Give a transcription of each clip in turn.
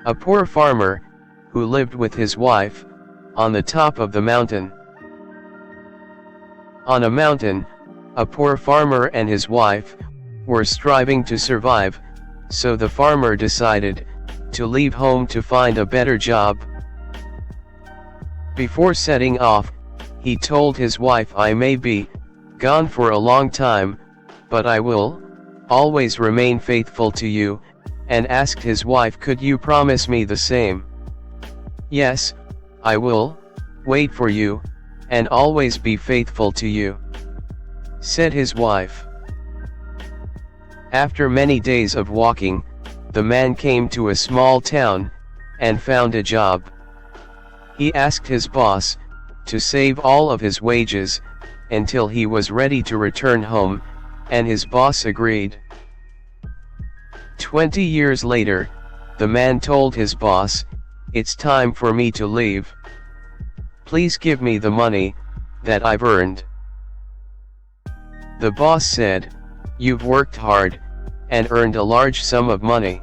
A poor farmer, who lived with his wife, on the top of the mountain. On a mountain, a poor farmer and his wife were striving to survive, so the farmer decided to leave home to find a better job. Before setting off, he told his wife, "I may be gone for a long time, but I will always remain faithful to you," and asked his wife, "Could you promise me the same?" "Yes, I will wait for you, and always be faithful to you," said his wife. After many days of walking, the man came to a small town, and found a job. He asked his boss to save all of his wages, until he was ready to return home, and his boss agreed. 20 years later, the man told his boss, "It's time for me to leave. Please give me the money that I've earned." The boss said, "You've worked hard and earned a large sum of money.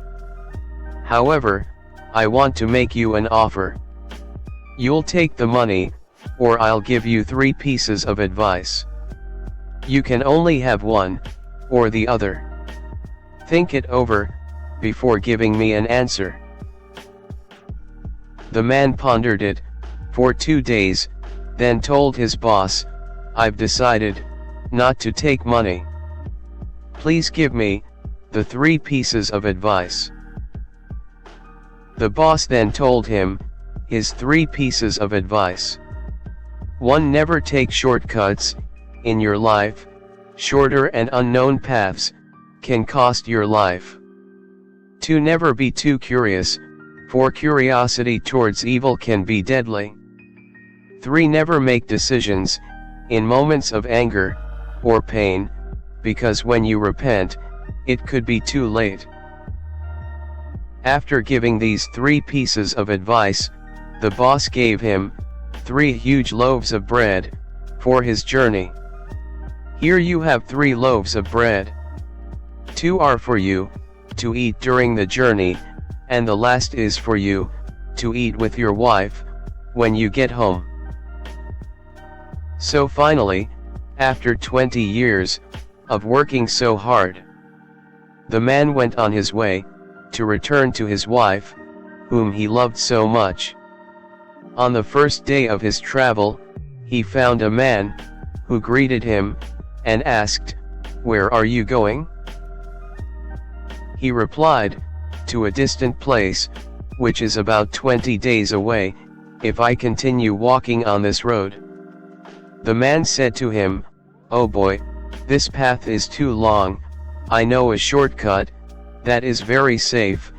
However, I want to make you an offer. You'll take the money, or I'll give you 3 pieces of advice. You can only have one, or the other. Think it over before giving me an answer." The man pondered it for 2 days, then told his boss, "I've decided not to take money. Please give me the 3 pieces of advice." The boss then told him his 3 pieces of advice. 1. Never take shortcuts in your life. Shorter and unknown paths can cost your life. 2. Never be too curious, for curiosity towards evil can be deadly. 3. Never make decisions in moments of anger or pain, because when you repent, it could be too late. After giving these 3 pieces of advice, the boss gave him 3 huge loaves of bread for his journey. "Here you have 3 loaves of bread. 2 are for you to eat during the journey, and the last is for you to eat with your wife when you get home." So finally, after 20 years of working so hard, the man went on his way to return to his wife, whom he loved so much. On the first day of his travel, he found a man who greeted him and asked, "Where are you going?" He replied, "To a distant place, which is about 20 days away, if I continue walking on this road." The man said to him, "Oh boy, this path is too long. I know a shortcut that is very safe,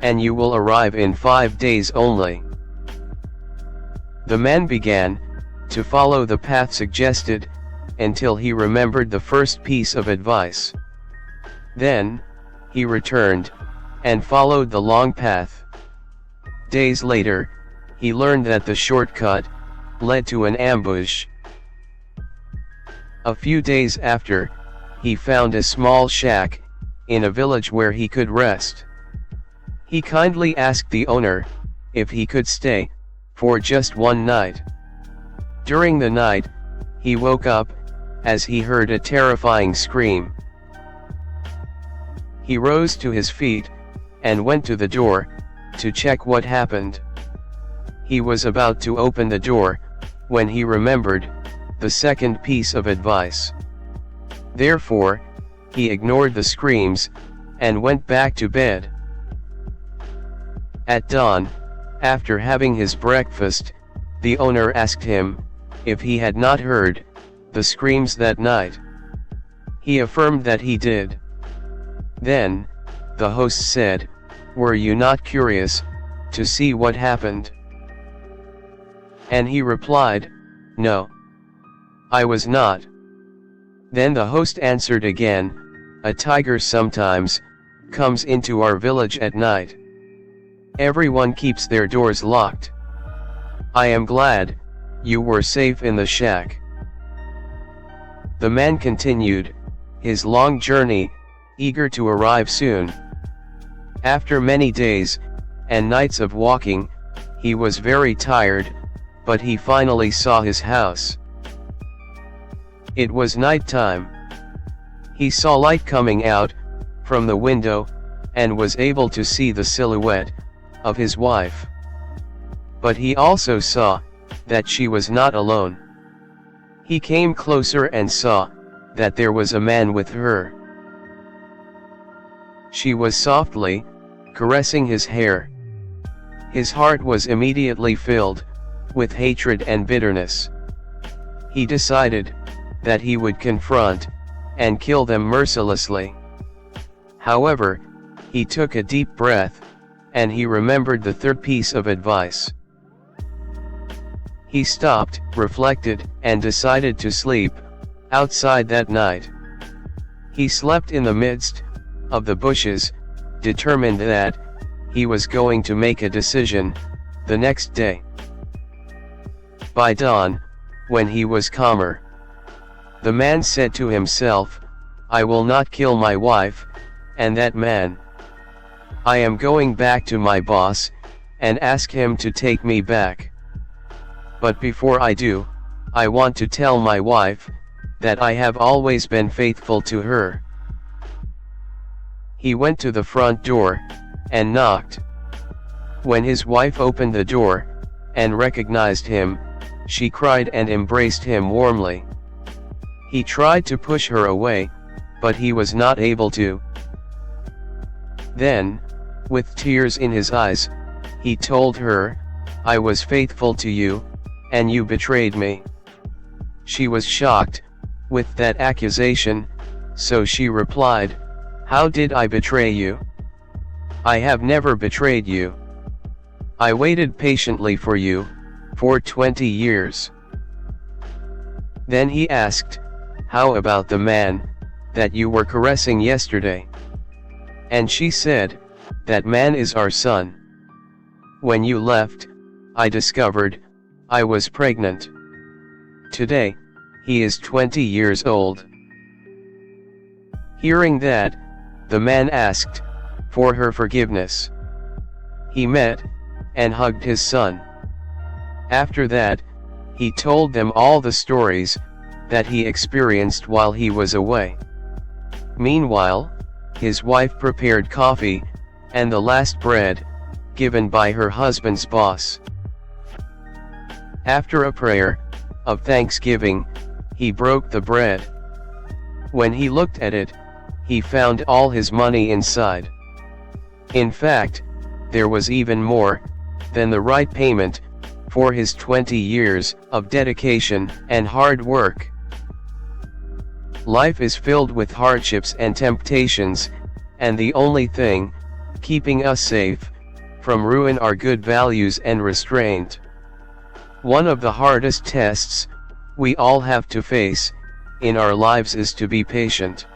and you will arrive in 5 days only." The man began to follow the path suggested, until he remembered the first piece of advice. Then, he returned, and followed the long path. Days later, he learned that the shortcut led to an ambush. A few days after, he found a small shack in a village where he could rest. He kindly asked the owner if he could stay for just 1 night. During the night, he woke up as he heard a terrifying scream. He rose to his feet and went to the door to check what happened. He was about to open the door when he remembered the second piece of advice. Therefore, he ignored the screams and went back to bed. At dawn, after having his breakfast, the owner asked him if he had not heard the screams that night. He affirmed that he did. Then, the host said, "Were you not curious to see what happened?" And he replied, "No, I was not." Then the host answered again, "A tiger sometimes comes into our village at night. Everyone keeps their doors locked. I am glad you were safe in the shack." The man continued his long journey, eager to arrive soon. After many days, and nights of walking, he was very tired, but he finally saw his house. It was night time. He saw light coming out from the window, and was able to see the silhouette of his wife. But he also saw that she was not alone. He came closer and saw that there was a man with her. She was softly caressing his hair. His heart was immediately filled with hatred and bitterness. He decided that he would confront and kill them mercilessly. However, he took a deep breath, and he remembered the third piece of advice. He stopped, reflected, and decided to sleep outside that night. He slept in the midst of the bushes, determined that he was going to make a decision the next day. By dawn, when he was calmer, the man said to himself, "I will not kill my wife and that man. I am going back to my boss and ask him to take me back. But before I do, I want to tell my wife that I have always been faithful to her." He went to the front door and knocked. When his wife opened the door and recognized him, she cried and embraced him warmly. He tried to push her away, but he was not able to. Then, with tears in his eyes, he told her, "I was faithful to you, and you betrayed me." She was shocked with that accusation, so she replied, "How did I betray you? I have never betrayed you. I waited patiently for you for 20 years. Then he asked, "How about the man that you were caressing yesterday?" And she said, "That man is our son. When you left, I discovered I was pregnant. Today, he is 20 years old." Hearing that, the man asked for her forgiveness. He met and hugged his son. After that, he told them all the stories that he experienced while he was away. Meanwhile, his wife prepared coffee and the last bread given by her husband's boss. After a prayer of thanksgiving, he broke the bread. When he looked at it, he found all his money inside. In fact, there was even more than the right payment for his 20 years of dedication and hard work. Life is filled with hardships and temptations, and the only thing keeping us safe from ruin are good values and restraint. One of the hardest tests we all have to face in our lives is to be patient.